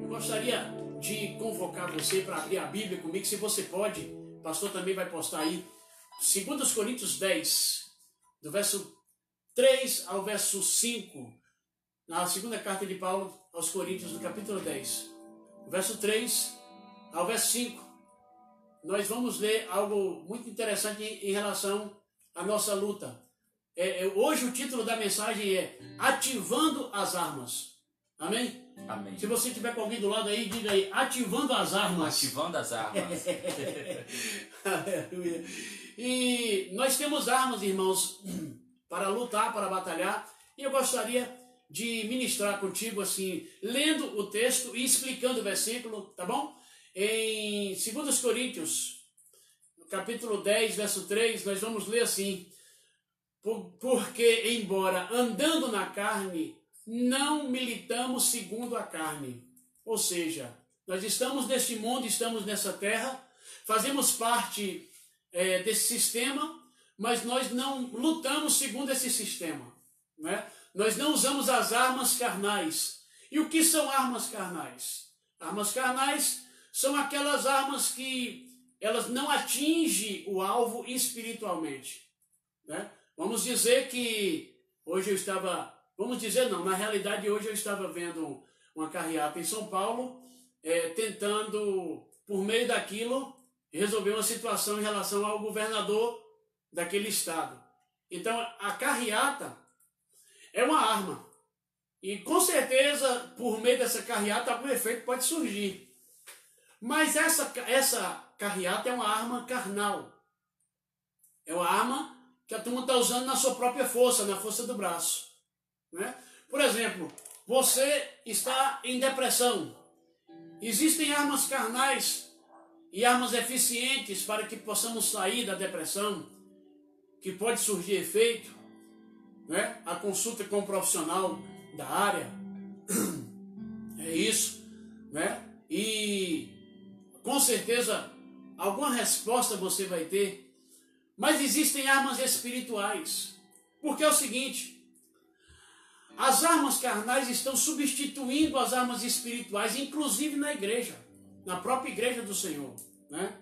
Eu gostaria de convocar você para abrir a Bíblia comigo, se você pode. O pastor também vai postar aí. 2 Coríntios 10, do verso 3 ao verso 5. Na segunda carta de Paulo aos Coríntios, do capítulo 10. Do verso 3 ao verso 5. Nós vamos ler algo muito interessante em relação à nossa luta. Hoje o título da mensagem é Ativando as Armas. Amém? Amém. Se você tiver com alguém do lado aí, diga aí, ativando as armas. Ativando as armas. Aleluia. E nós temos armas, irmãos, para lutar, para batalhar. E eu gostaria de ministrar contigo assim, lendo o texto e explicando o versículo, tá bom? Em 2 Coríntios, capítulo 10, verso 3, nós vamos ler assim: porque, embora andando na carne, não militamos segundo a carne. Ou seja, nós estamos neste mundo, estamos nessa terra, fazemos parte desse sistema, mas nós não lutamos segundo esse sistema, né? Nós não usamos as armas carnais. E o que são armas carnais? Armas carnais são aquelas armas que elas não atingem o alvo espiritualmente, né? Vamos dizer que hoje eu estava... Vamos dizer não, na realidade hoje eu estava vendo uma carreata em São Paulo, tentando, por meio daquilo, resolver uma situação em relação ao governador daquele estado. Então a carreata é uma arma. E com certeza, por meio dessa carreata, algum efeito pode surgir. Mas essa carreata é uma arma carnal. É uma arma que a turma está usando na sua própria força, na força do braço, né? Por exemplo, você está em depressão. Existem armas carnais e armas eficientes para que possamos sair da depressão, que pode surgir efeito, né? A consulta com um profissional da área, é isso, né? E com certeza alguma resposta você vai ter. Mas existem armas espirituais, porque é o seguinte: as armas carnais estão substituindo as armas espirituais, inclusive na igreja, na própria igreja do Senhor, né?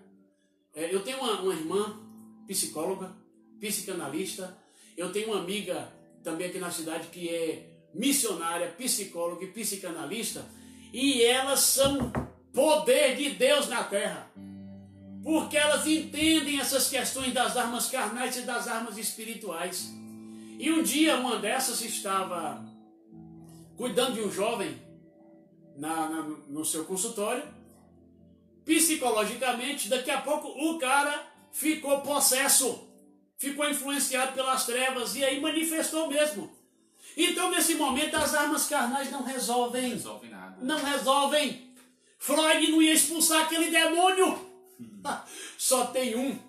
Eu tenho uma irmã psicóloga, psicanalista. Eu tenho uma amiga também aqui na cidade que é missionária, psicóloga e psicanalista. E elas são poder de Deus na terra, porque elas entendem essas questões das armas carnais e das armas espirituais. E um dia uma dessas estava cuidando de um jovem no seu consultório. Psicologicamente, daqui a pouco o cara ficou possesso, ficou influenciado pelas trevas e aí manifestou mesmo. Então nesse momento as armas carnais não resolvem. Não resolve nada. Não resolvem. Freud não ia expulsar aquele demônio. Só tem um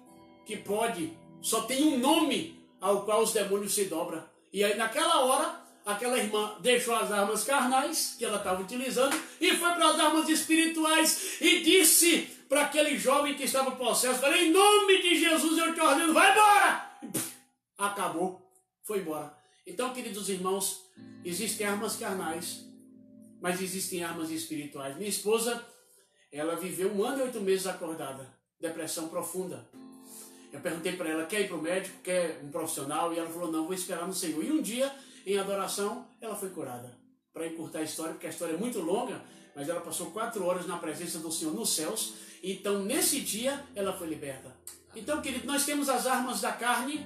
que pode, só tem um nome ao qual os demônios se dobram. E aí naquela hora, aquela irmã deixou as armas carnais que ela estava utilizando e foi para as armas espirituais e disse para aquele jovem que estava possesso: falei, em nome de Jesus eu te ordeno, vai embora! E, acabou, foi embora. Então, queridos irmãos, existem armas carnais, mas existem armas espirituais. Minha esposa, ela viveu 1 ano e 8 meses acordada, depressão profunda. Eu perguntei para ela, quer ir para o médico, quer um profissional? E ela falou, não, vou esperar no Senhor. E um dia, em adoração, ela foi curada. Para encurtar a história, porque a história é muito longa, mas ela passou 4 horas na presença do Senhor nos céus. Então, nesse dia, ela foi liberta. Então, querido, nós temos as armas da carne,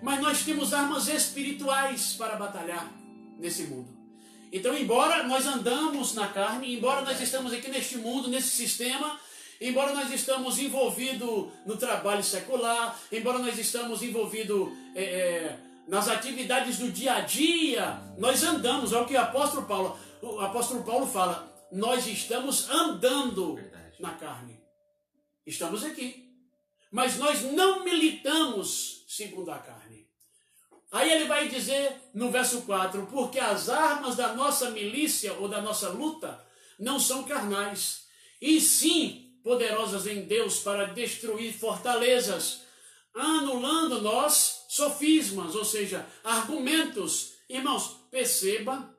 mas nós temos armas espirituais para batalhar nesse mundo. Então, embora nós andamos na carne, embora nós estamos aqui neste mundo, nesse sistema, embora nós estamos envolvidos no trabalho secular, embora nós estamos envolvidos nas atividades do dia a dia, nós andamos, é o que o apóstolo Paulo fala, nós estamos andando na carne. Estamos aqui, mas nós não militamos segundo a carne. Aí ele vai dizer no verso 4, porque as armas da nossa milícia ou da nossa luta não são carnais, e sim poderosas em Deus para destruir fortalezas. anulando nós sofismas, ou seja, argumentos. Irmãos, perceba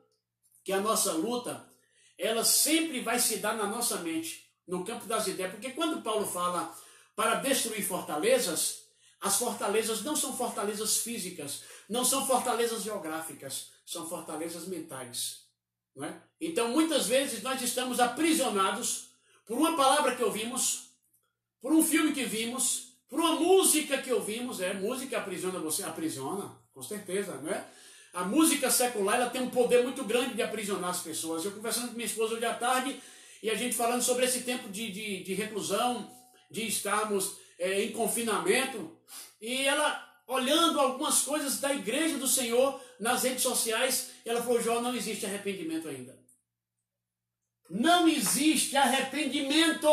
que a nossa luta, ela sempre vai se dar na nossa mente, no campo das ideias. Porque quando Paulo fala para destruir fortalezas, as fortalezas não são fortalezas físicas, não são fortalezas geográficas, são fortalezas mentais. Não é? Então, muitas vezes, nós estamos aprisionados por uma palavra que ouvimos, por um filme que vimos, por uma música que ouvimos. Música aprisiona você, aprisiona, com certeza, não é? A música secular, ela tem um poder muito grande de aprisionar as pessoas. Eu conversando com minha esposa hoje à tarde, e a gente falando sobre esse tempo de reclusão, de estarmos em confinamento, e ela olhando algumas coisas da igreja do Senhor nas redes sociais, ela falou: João, não existe arrependimento ainda. Não existe arrependimento.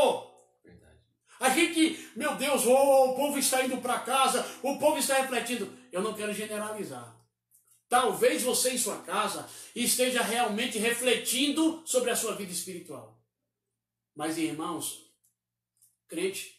Verdade. A gente, meu Deus, o povo está indo para casa, o povo está refletindo. Eu não quero generalizar. Talvez você em sua casa esteja realmente refletindo sobre a sua vida espiritual. Mas, irmãos, crente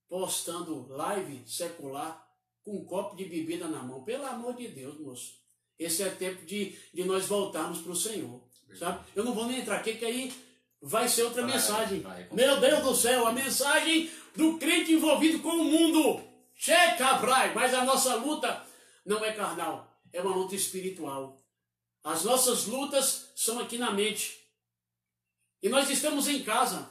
postando live secular com um copo de bebida na mão, pelo amor de Deus, moço. Esse é tempo de nós voltarmos para o Senhor, sabe? Eu não vou nem entrar aqui, que aí vai ser outra mensagem. Meu Deus do céu, a mensagem do crente envolvido com o mundo. Checa, mas a nossa luta não é carnal, é uma luta espiritual. As nossas lutas são aqui na mente. E nós estamos em casa.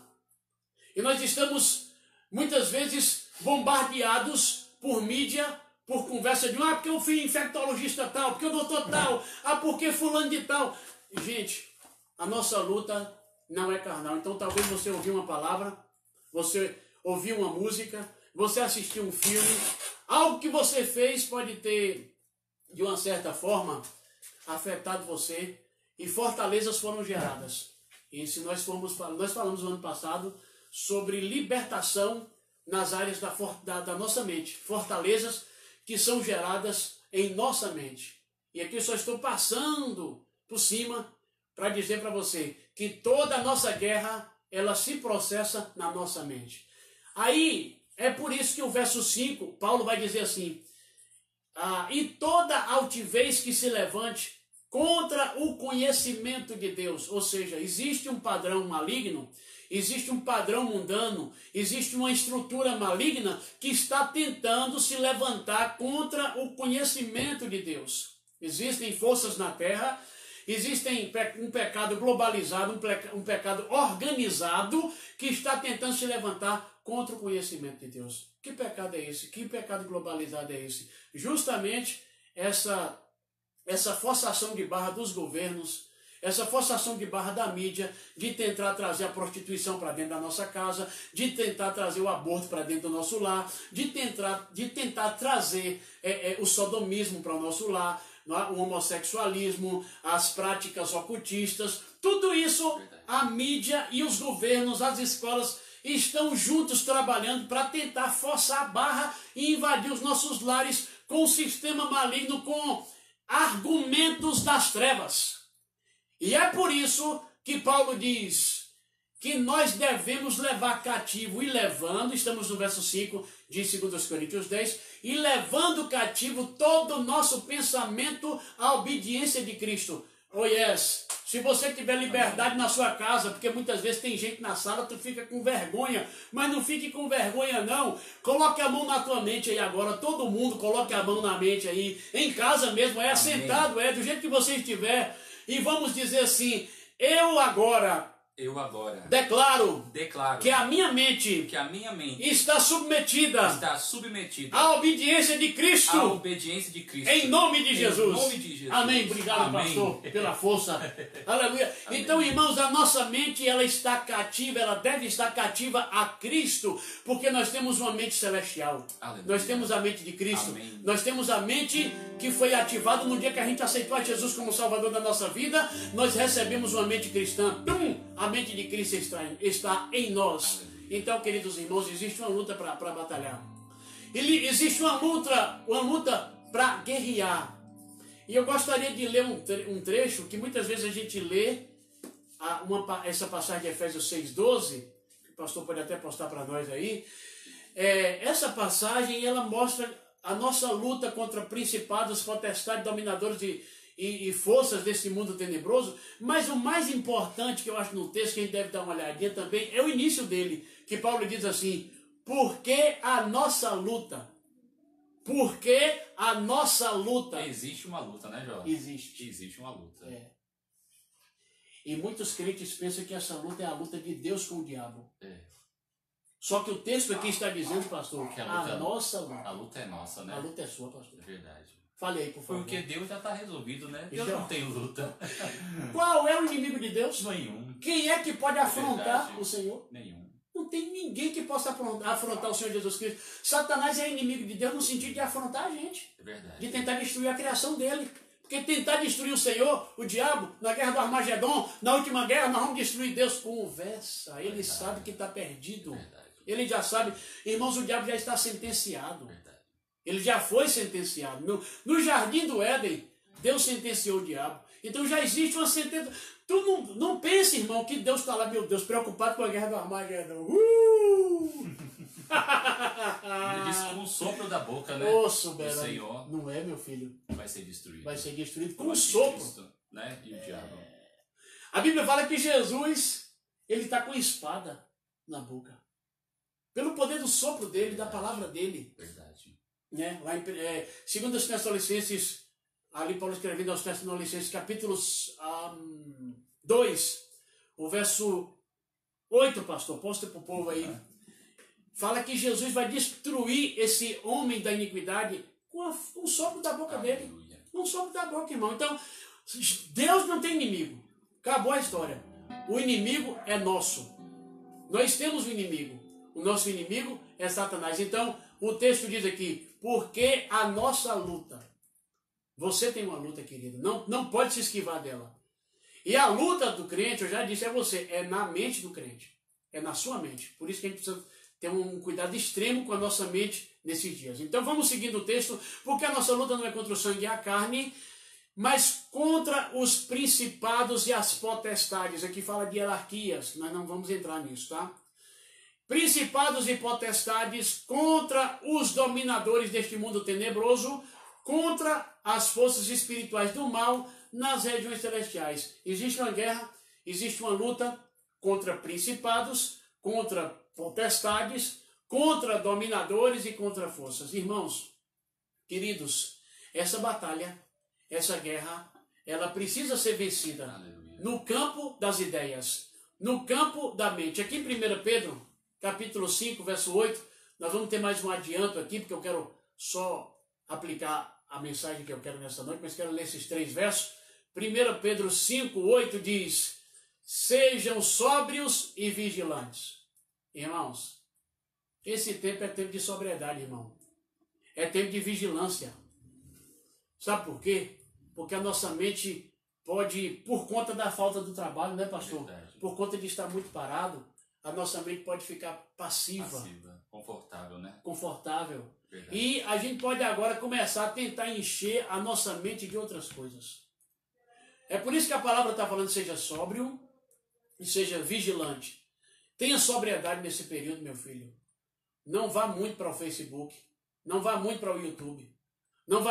E nós estamos, muitas vezes, bombardeados por mídia, por conversa de porque eu fui infectologista tal, porque o doutor tal, porque fulano de tal. Gente, a nossa luta não é carnal. Então talvez você ouviu uma palavra, você ouviu uma música, você assistiu um filme, algo que você fez pode ter, de uma certa forma, afetado você, e fortalezas foram geradas. E se nós falamos no ano passado sobre libertação nas áreas da nossa mente, fortalezas que são geradas em nossa mente. E aqui eu só estou passando por cima para dizer para você que toda a nossa guerra, ela se processa na nossa mente. Aí, é por isso que o verso 5, Paulo vai dizer assim: e toda altivez que se levante contra o conhecimento de Deus. Ou seja, existe um padrão maligno, existe um padrão mundano, existe uma estrutura maligna que está tentando se levantar contra o conhecimento de Deus. Existem forças na terra, existem um pecado globalizado, um pecado organizado que está tentando se levantar contra o conhecimento de Deus. Que pecado é esse? Que pecado globalizado é esse? Justamente essa forçação de barra dos governos, essa forçação de barra da mídia, de tentar trazer a prostituição para dentro da nossa casa, de tentar trazer o aborto para dentro do nosso lar, de tentar trazer o sodomismo para o nosso lar, o homossexualismo, as práticas ocultistas, tudo isso a mídia e os governos, as escolas estão juntos trabalhando para tentar forçar a barra e invadir os nossos lares com um sistema maligno, com argumentos das trevas. E é por isso que Paulo diz que nós devemos levar cativo e levando, estamos no verso 5 de 2 Coríntios 10, e levando cativo todo o nosso pensamento à obediência de Cristo. Oh yes, se você tiver liberdade na sua casa, porque muitas vezes tem gente na sala, tu fica com vergonha, mas não fique com vergonha não, coloque a mão na tua mente aí agora, todo mundo coloque a mão na mente aí, em casa mesmo, assentado, do jeito que você estiver, e vamos dizer assim: eu agora declaro que a minha mente está submetida à obediência de Cristo. Em nome de Jesus. Amém. Obrigado, pastor, pela força. Aleluia. Amém. Então, irmãos, a nossa mente, ela está cativa, ela deve estar cativa a Cristo, porque nós temos uma mente celestial. Aleluia. Nós temos a mente de Cristo. Amém. Nós temos a mente que foi ativada no dia que a gente aceitou a Jesus como Salvador da nossa vida. Nós recebemos uma mente cristã. A mente de Cristo está em nós. Então, queridos irmãos, existe uma luta para batalhar. Existe uma luta para guerrear. E eu gostaria de ler um trecho que muitas vezes a gente lê, essa passagem de Efésios 6,12, que o pastor pode até postar para nós aí. Essa passagem, ela mostra a nossa luta contra principados, potestades, dominadores e forças desse mundo tenebroso, mas o mais importante que eu acho no texto, que a gente deve dar uma olhadinha também, é o início dele, que Paulo diz assim, porque a nossa luta, porque a nossa luta... Existe uma luta, né, Jorge? Existe. Existe uma luta. É. E muitos crentes pensam que essa luta é a luta de Deus com o diabo. Só que o texto aqui está dizendo, pastor, que a nossa luta... A luta é nossa, né? A luta é sua, pastor. É verdade. Fale aí, por favor. Porque Deus já está resolvido, né? Deus Já. não tem luta. Qual é o inimigo de Deus? Nenhum. Quem é que pode afrontar verdade. o Senhor? Nenhum. Não tem ninguém que possa afrontar o Senhor Jesus Cristo. Satanás é inimigo de Deus no sentido de afrontar a gente. É verdade. De tentar destruir a criação dele. Porque tentar destruir o Senhor, o diabo, na guerra do Armagedon, na última guerra, nós vamos destruir Deus. Conversa. Ele sabe que está perdido. Verdade. Ele já sabe. Irmãos, o diabo já está sentenciado. Verdade. Ele já foi sentenciado. No jardim do Éden, Deus sentenciou o diabo. Então já existe uma sentença. Tu não pense, irmão, que Deus está lá, meu Deus, preocupado com a guerra do Armagedon. Ele disse com o sopro da boca, né? Ô, O soberano. Senhor Não é, meu filho. vai ser destruído. Vai ser destruído com Como um sopro. Cristo, né? E o diabo. A Bíblia fala que Jesus, ele está com espada na boca. Pelo poder do sopro dele, da palavra dele. Verdade. Né? Lá em 2 Tessalonicenses, ali Paulo escrevendo aos Tessalonicenses, capítulo 2, o verso 8, pastor, posta para o povo aí. Fala que Jesus vai destruir esse homem da iniquidade com um sopro da boca dele. Um sopro da boca, irmão. Então, Deus não tem inimigo. Acabou a história. O inimigo é nosso. Nós temos um inimigo. O nosso inimigo é Satanás. Então, o texto diz aqui, porque a nossa luta. Você tem uma luta, querido. Não pode se esquivar dela. E a luta do crente, eu já disse a você, é na mente do crente. É na sua mente. Por isso que a gente precisa ter um cuidado extremo com a nossa mente nesses dias. Então vamos seguindo o texto, porque a nossa luta não é contra o sangue e a carne, mas contra os principados e as potestades. Aqui fala de hierarquias, nós não vamos entrar nisso, tá? Principados e potestades contra os dominadores deste mundo tenebroso, contra as forças espirituais do mal nas regiões celestiais. Existe uma guerra, existe uma luta contra principados, contra potestades, contra dominadores e contra forças. Irmãos, queridos, essa batalha, essa guerra, ela precisa ser vencida. Aleluia. No campo das ideias, no campo da mente. Aqui em 1 Pedro, capítulo 5, verso 8, nós vamos ter mais um adianto aqui, porque eu quero só aplicar a mensagem que eu quero nessa noite, mas quero ler esses 3 versos. 1 Pedro 5, 8 diz, sejam sóbrios e vigilantes. Irmãos, esse tempo é tempo de sobriedade, irmão. É tempo de vigilância. Sabe por quê? Porque a nossa mente pode, por conta da falta do trabalho, né, pastor? Verdade. Por conta de estar muito parado, a nossa mente pode ficar passiva. Confortável, né? Confortável. Verdade. E a gente pode agora começar a tentar encher a nossa mente de outras coisas. É por isso que a palavra está falando, seja sóbrio e seja vigilante. Tenha sobriedade nesse período, meu filho. Não vá muito para o Facebook. Não vá muito para o YouTube. Não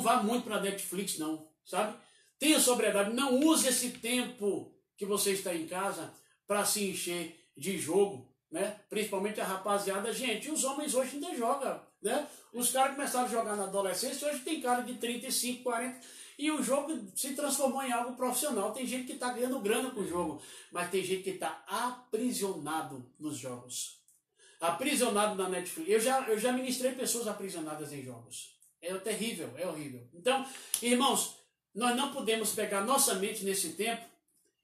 vá muito para a Netflix, não. Sabe? Tenha sobriedade. Não use esse tempo que você está em casa para se encher de jogo. Né? Principalmente a rapaziada. Gente, os homens hoje ainda jogam. Né? Os caras começaram a jogar na adolescência. Hoje tem cara de 35, 40... E o jogo se transformou em algo profissional. Tem gente que está ganhando grana com o jogo, mas tem gente que está aprisionado nos jogos. Aprisionado na Netflix. Eu já ministrei pessoas aprisionadas em jogos. É terrível, é horrível. Então, irmãos, nós não podemos pegar nossa mente nesse tempo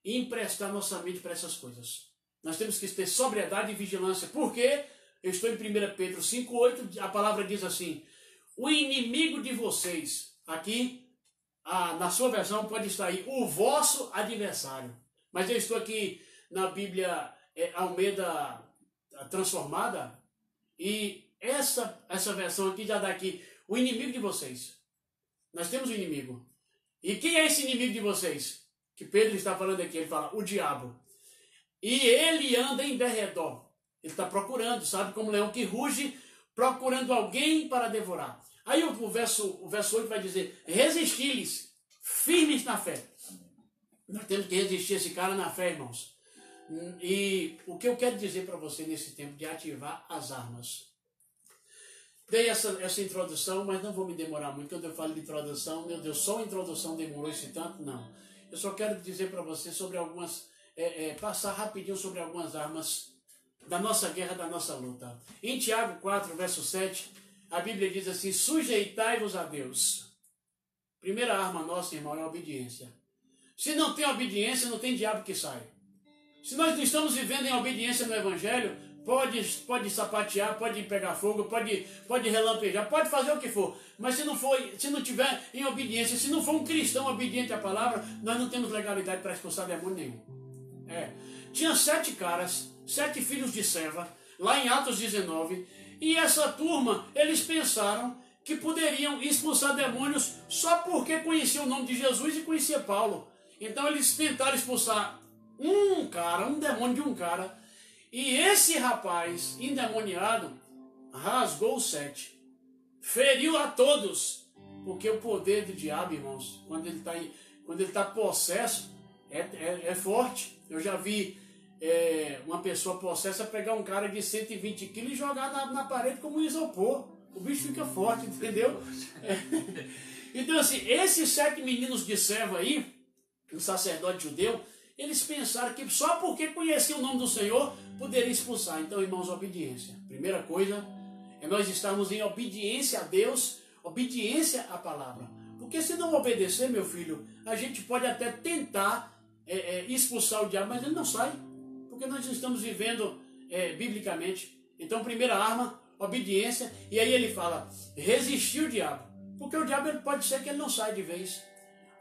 e emprestar nossa mente para essas coisas. Nós temos que ter sobriedade e vigilância. Por quê? Eu estou em 1 Pedro 5,8, a palavra diz assim, o inimigo de vocês, aqui, na sua versão pode estar aí, o vosso adversário. Mas eu estou aqui na Bíblia Almeida transformada, e essa versão aqui já dá aqui, o inimigo de vocês. Nós temos um inimigo. E quem é esse inimigo de vocês? Que Pedro está falando aqui, ele fala, o diabo. E ele anda em derredor. Ele está procurando, sabe, como leão que ruge, procurando alguém para devorar. Aí o verso 8 vai dizer, resisti-lhes, firmes na fé. Nós temos que resistir esse cara na fé, irmãos. E o que eu quero dizer para você nesse tempo de ativar as armas. Dei essa introdução, mas não vou me demorar muito. Quando eu falo de introdução, meu Deus, só a introdução demorou esse tanto? Não. Eu só quero dizer para você sobre algumas, passar rapidinho sobre algumas armas da nossa guerra, da nossa luta. Em Tiago 4, verso 7, a Bíblia diz assim, sujeitai-vos a Deus. Primeira arma nossa, irmão, é a obediência. Se não tem obediência, não tem diabo que sai. Se nós não estamos vivendo em obediência no Evangelho, pode sapatear, pode pegar fogo, pode relampejar, pode fazer o que for. Mas se não tiver em obediência, se não for um cristão obediente à palavra, nós não temos legalidade para expulsar demônio nenhum. Tinha 7 caras, 7 filhos de Seva, lá em Atos 19, e essa turma, eles pensaram que poderiam expulsar demônios só porque conheciam o nome de Jesus e conhecia Paulo. Então eles tentaram expulsar um demônio de um cara, e esse rapaz endemoniado rasgou os 7, feriu a todos, porque o poder do diabo, irmãos, quando ele está possesso, é forte. Eu já vi uma pessoa possessa pegar um cara de 120 quilos e jogar na parede como um isopor. O bicho fica forte, entendeu? Então assim, esses 7 meninos de Seva aí, um sacerdote judeu, eles pensaram que só porque conheciam o nome do Senhor, poderia expulsar. Então, irmãos, obediência. Primeira coisa é nós estarmos em obediência a Deus, obediência à palavra. Porque se não obedecer, meu filho, a gente pode até tentar expulsar o diabo, mas ele não sai. Porque nós estamos vivendo biblicamente. Então, primeira arma, obediência. E aí ele fala, resistir o diabo. Porque o diabo pode ser que ele não saia de vez.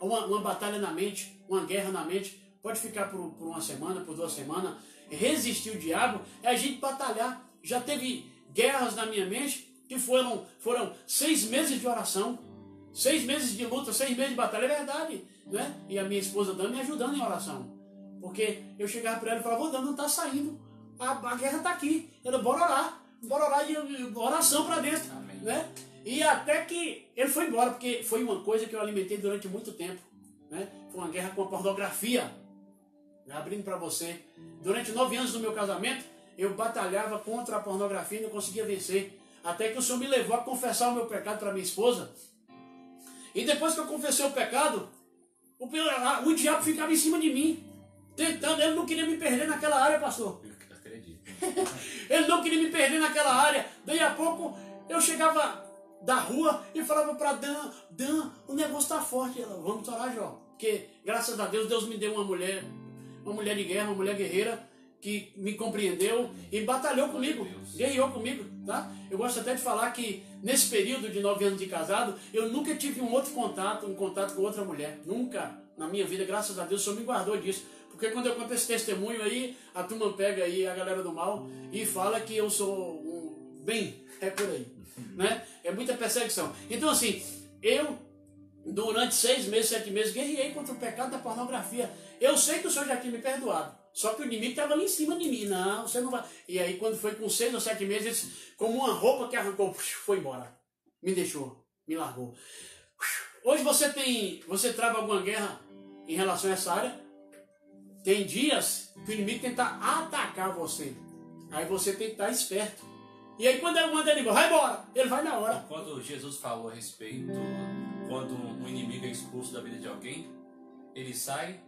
Uma batalha na mente, uma guerra na mente, pode ficar por uma semana, por 2 semanas. Resistir o diabo é a gente batalhar. Já teve guerras na minha mente que foram 6 meses de oração, 6 meses de luta, 6 meses de batalha, é verdade, né? E a minha esposa Dani me ajudando em oração. Porque eu chegava para ela e falava, ô Dani, não está saindo, a guerra está aqui. Ela, bora orar e oração para dentro. Amém. Né? E até que ele foi embora, porque foi uma coisa que eu alimentei durante muito tempo. Né? Foi uma guerra com a pornografia. Abrindo para você, durante 9 anos do meu casamento, eu batalhava contra a pornografia e não conseguia vencer. Até que o Senhor me levou a confessar o meu pecado para minha esposa. E depois que eu confessei o pecado, o diabo ficava em cima de mim, tentando. Ele não queria me perder naquela área, pastor. Eu acredito. Ele não queria me perder naquela área. Daí a pouco eu chegava da rua e falava para Dan, o negócio está forte. Ela, vamos orar, Jó. Porque, graças a Deus, Deus me deu uma mulher de guerra, uma mulher guerreira, que me compreendeu e batalhou comigo, guerreou comigo, tá? Eu gosto até de falar que nesse período de 9 anos de casado, eu nunca tive um contato com outra mulher, nunca na minha vida, graças a Deus, o Senhor me guardou disso, porque quando eu conto esse testemunho aí, a turma pega aí a galera do mal e fala que eu sou é por aí, né? É muita perseguição. Então assim, eu durante 6 meses, 7 meses, guerrei contra o pecado da pornografia. Eu sei que o Senhor já tinha me perdoado. Só que o inimigo estava ali em cima de mim. Não, você não vai. E aí, quando foi com 6 ou 7 meses, como uma roupa que arrancou, foi embora. Me deixou, me largou. Hoje você trava alguma guerra em relação a essa área? Tem dias que o inimigo tenta atacar você. Aí você tem que estar esperto. E aí, quando ele manda ele embora, vai embora. Ele vai na hora. Quando Jesus falou a respeito, quando um inimigo é expulso da vida de alguém, ele sai,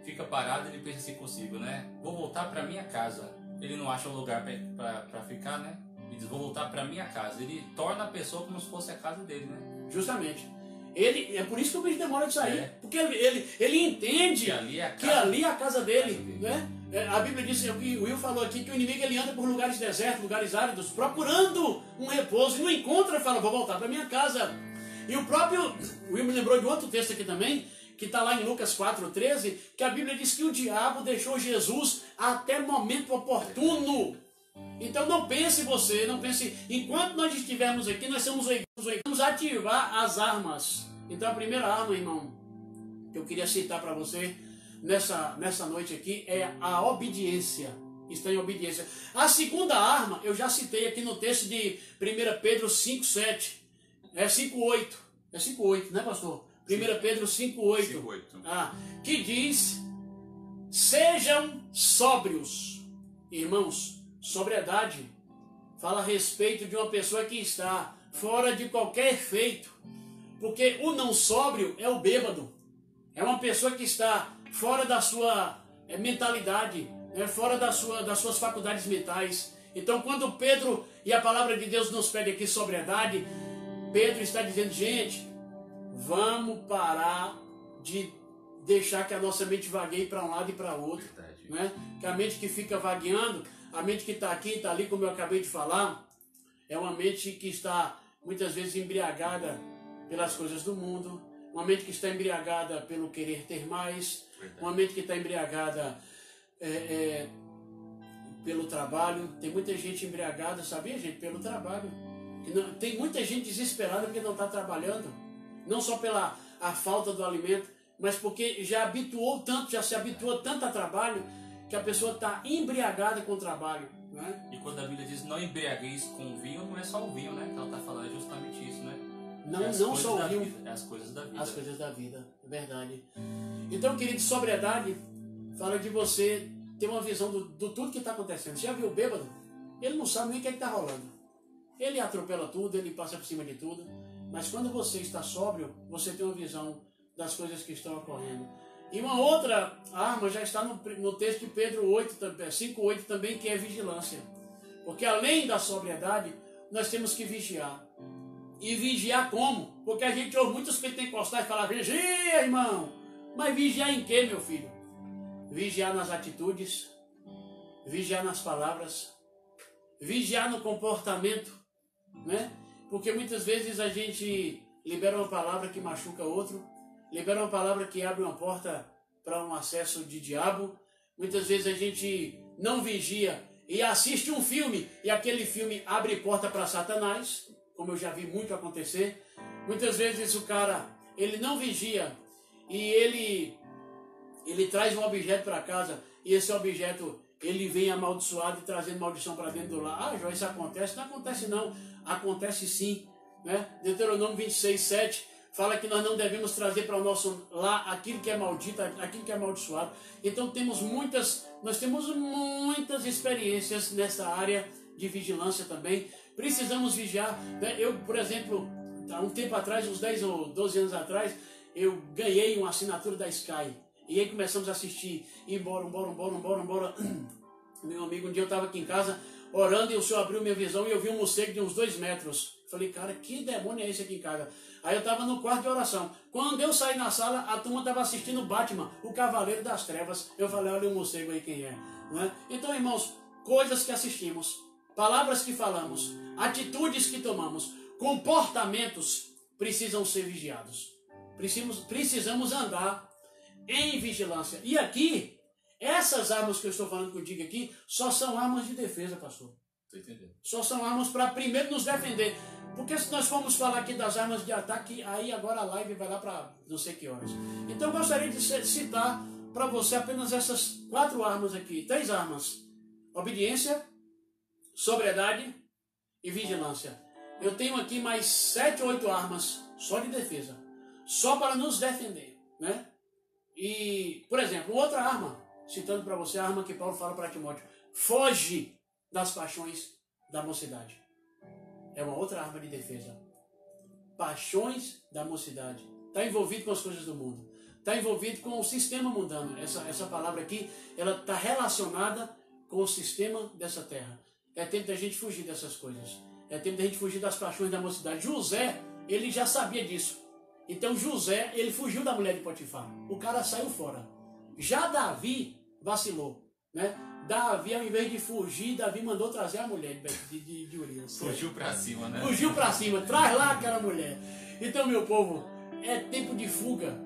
fica parado e ele pensa assim consigo, né? Vou voltar para minha casa. Ele não acha um lugar para ficar, né? Ele diz, vou voltar para minha casa. Ele torna a pessoa como se fosse a casa dele, né? Justamente. É por isso que o bicho demora de sair. Porque ele entende que ali é a casa dele. Né? A Bíblia diz, o Will falou aqui, que o inimigo ele anda por lugares desertos, lugares áridos, procurando um repouso. E não encontra e fala, vou voltar para minha casa. E o próprio Will me lembrou de outro texto aqui também, que está lá em Lucas 4,13, que a Bíblia diz que o diabo deixou Jesus até momento oportuno. Então não pense enquanto nós estivermos aqui, nós vamos ativar as armas. Então a primeira arma, irmão, que eu queria citar para você nessa noite aqui é a obediência. Está em obediência. A segunda arma, eu já citei aqui no texto de 1 Pedro 5,7. É 5:8. É 5:8, né, pastor? 1 Pedro 5:8. 5:8. Que diz: sejam sóbrios. Irmãos, sobriedade fala a respeito de uma pessoa que está fora de qualquer efeito. Porque o não sóbrio é o bêbado. É uma pessoa que está fora da sua mentalidade, fora das suas faculdades mentais. Então, quando Pedro e a palavra de Deus nos pede aqui sobriedade, Pedro está dizendo, gente, vamos parar de deixar que a nossa mente vagueie para um lado e para outro. Né? Que a mente que fica vagueando, a mente que está aqui, está ali, como eu acabei de falar, é uma mente que está muitas vezes embriagada pelas coisas do mundo, uma mente que está embriagada pelo querer ter mais, uma mente que está embriagada pelo trabalho. Tem muita gente embriagada, sabia, gente? Pelo trabalho. Tem muita gente desesperada porque não está trabalhando, não só pela a falta do alimento, mas porque já se habituou tanto a trabalho, que a pessoa está embriagada com o trabalho. Né? E quando a Bíblia diz não embriagueis com vinho, não é só o vinho, né? Que ela está falando, é justamente isso, né? Não só o vinho. É as coisas da vida. As coisas da vida, é verdade. Então, querido, sobriedade fala de você ter uma visão do tudo que está acontecendo. Você já viu o bêbado? Ele não sabe nem o que está rolando. Ele atropela tudo, ele passa por cima de tudo. Mas quando você está sóbrio, você tem uma visão das coisas que estão ocorrendo. E uma outra arma já está no texto de Pedro 5:8 também, que é vigilância. Porque além da sobriedade, nós temos que vigiar. E vigiar como? Porque a gente ouve muitos pentecostais falar, vigia, irmão. Mas vigiar em quê, meu filho? Vigiar nas atitudes, vigiar nas palavras, vigiar no comportamento, né? Porque muitas vezes a gente libera uma palavra que machuca outro, libera uma palavra que abre uma porta para um acesso de diabo. Muitas vezes a gente não vigia e assiste um filme, e aquele filme abre porta para Satanás, como eu já vi muito acontecer. Muitas vezes o cara, ele não vigia e ele traz um objeto para casa, e esse objeto, ele vem amaldiçoado e trazendo maldição para dentro do lar. Ah, João, isso acontece? Não acontece não, acontece sim. Né? Deuteronômio 26:7 fala que nós não devemos trazer para o nosso lar aquilo que é maldito, aquilo que é amaldiçoado. Então nós temos muitas experiências nessa área de vigilância também. Precisamos vigiar. Né? Eu, por exemplo, há um tempo atrás, uns 10 ou 12 anos atrás, eu ganhei uma assinatura da Sky. E aí começamos a assistir, embora. Meu amigo, um dia eu estava aqui em casa, orando, e o Senhor abriu minha visão e eu vi um morcego de uns 2 metros. Falei, cara, que demônio é esse aqui em casa? Aí eu estava no quarto de oração. Quando eu saí na sala, a turma estava assistindo Batman, o Cavaleiro das Trevas. Eu falei, olha o morcego aí quem é. Não é? Então, irmãos, coisas que assistimos, palavras que falamos, atitudes que tomamos, comportamentos precisam ser vigiados. Precisamos andar em vigilância. E aqui, essas armas que eu estou falando contigo aqui, só são armas de defesa, pastor. Só são armas para primeiro nos defender. Porque se nós formos falar aqui das armas de ataque, aí agora a live vai lá para não sei que horas. Então eu gostaria de citar para você apenas essas 4 armas aqui. 3 armas. Obediência, sobriedade e vigilância. Eu tenho aqui mais 7 ou 8 armas só de defesa. Só para nos defender. Né? E, por exemplo, outra arma, citando para você a arma que Paulo fala para Timóteo. Foge das paixões da mocidade. É uma outra arma de defesa. Paixões da mocidade. Está envolvido com as coisas do mundo. Está envolvido com o sistema mundano. Essa palavra aqui, ela está relacionada com o sistema dessa terra. É tempo da gente fugir dessas coisas. É tempo da gente fugir das paixões da mocidade. José, ele já sabia disso. Então José, ele fugiu da mulher de Potifar. O cara saiu fora. Já Davi vacilou, né? Davi, ao invés de fugir, Davi mandou trazer a mulher de Urias. Fugiu pra cima, né? Fugiu pra cima, traz lá aquela mulher. Então, meu povo, é tempo de fuga.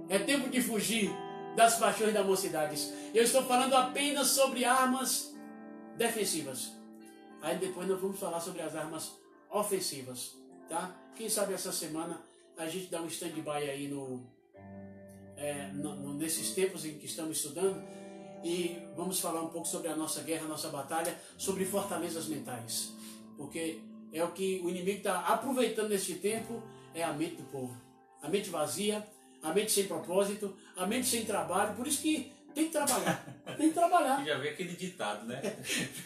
É tempo de fugir das paixões da mocidade. Eu estou falando apenas sobre armas defensivas. Aí depois nós vamos falar sobre as armas ofensivas, tá? Quem sabe essa semana a gente dá um stand-by aí nesses tempos em que estamos estudando, e vamos falar um pouco sobre a nossa guerra, a nossa batalha, sobre fortalezas mentais. Porque é o que o inimigo está aproveitando nesse tempo, é a mente do povo. A mente vazia, a mente sem propósito, a mente sem trabalho. Por isso que tem que trabalhar. Tem que trabalhar. E já vê aquele ditado, né?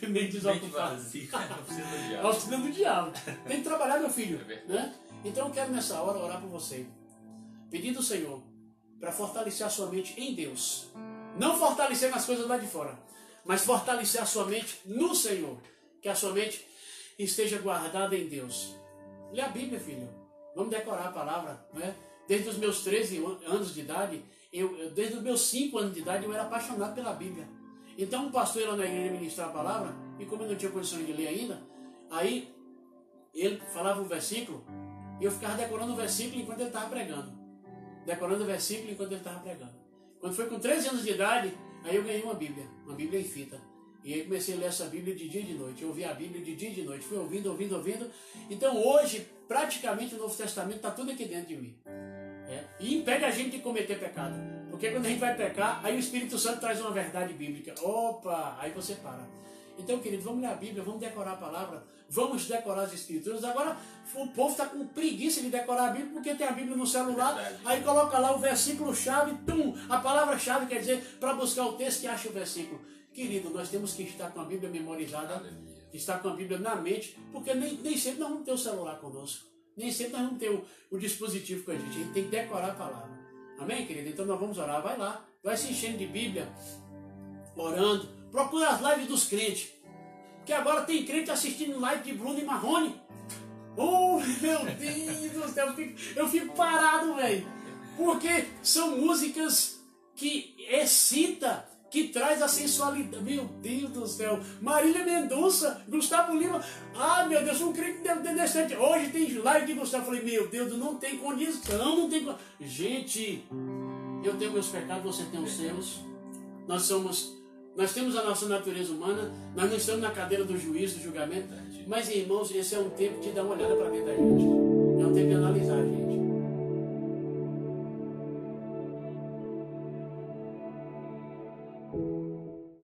Mente desocupada. Mente vazia, não precisa do diabo. Nós precisamos do diabo. Tem que trabalhar, meu filho. É verdade. Né? Então eu quero nessa hora orar por você. Pedindo ao Senhor para fortalecer a sua mente em Deus. Não fortalecer nas coisas lá de fora, mas fortalecer a sua mente no Senhor. Que a sua mente esteja guardada em Deus. Lê a Bíblia, filho. Vamos decorar a palavra. Né? Desde os meus 13 anos de idade, desde os meus 5 anos de idade, eu era apaixonado pela Bíblia. Então um pastor ia lá na igreja ministrar a palavra, e como eu não tinha condições de ler ainda, aí ele falava um versículo, e eu ficava decorando o versículo enquanto ele estava pregando. Decorando o versículo enquanto ele estava pregando. Quando foi com 13 anos de idade, aí eu ganhei uma Bíblia em fita. E aí comecei a ler essa Bíblia de dia e de noite. Eu ouvi a Bíblia de dia e de noite. Fui ouvindo. Então hoje, praticamente o Novo Testamento está tudo aqui dentro de mim. E impede a gente de cometer pecado. Porque quando a gente vai pecar, aí o Espírito Santo traz uma verdade bíblica. Opa! Aí você para. Então, querido, vamos ler a Bíblia, vamos decorar a palavra, vamos decorar as Escrituras. Agora, o povo está com preguiça de decorar a Bíblia, porque tem a Bíblia no celular, aí coloca lá o versículo-chave, a palavra-chave, quer dizer, para buscar o texto que acha o versículo. Querido, nós temos que estar com a Bíblia memorizada, estar com a Bíblia na mente, porque nem sempre nós vamos ter o celular conosco, nem sempre nós vamos ter o dispositivo com a gente tem que decorar a palavra. Amém, querido? Então nós vamos orar, vai lá, vai se enchendo de Bíblia, orando. Procura as lives dos crentes. Porque agora tem crente assistindo live de Bruno e Marrone. Oh, meu Deus do céu. Eu fico parado, velho. Porque são músicas que excita, que traz a sensualidade. Meu Deus do céu. Marília Mendonça, Gustavo Lima. Ah, meu Deus, um crente decente. Hoje tem live de Gustavo. Eu falei, meu Deus, não tem condição, não tem condição. Gente, eu tenho meus pecados, você tem os seus. Nós temos a nossa natureza humana, nós não estamos na cadeira do juízo, do julgamento, mas irmãos, esse é um tempo de dar uma olhada para dentro da gente, é um tempo de analisar a gente.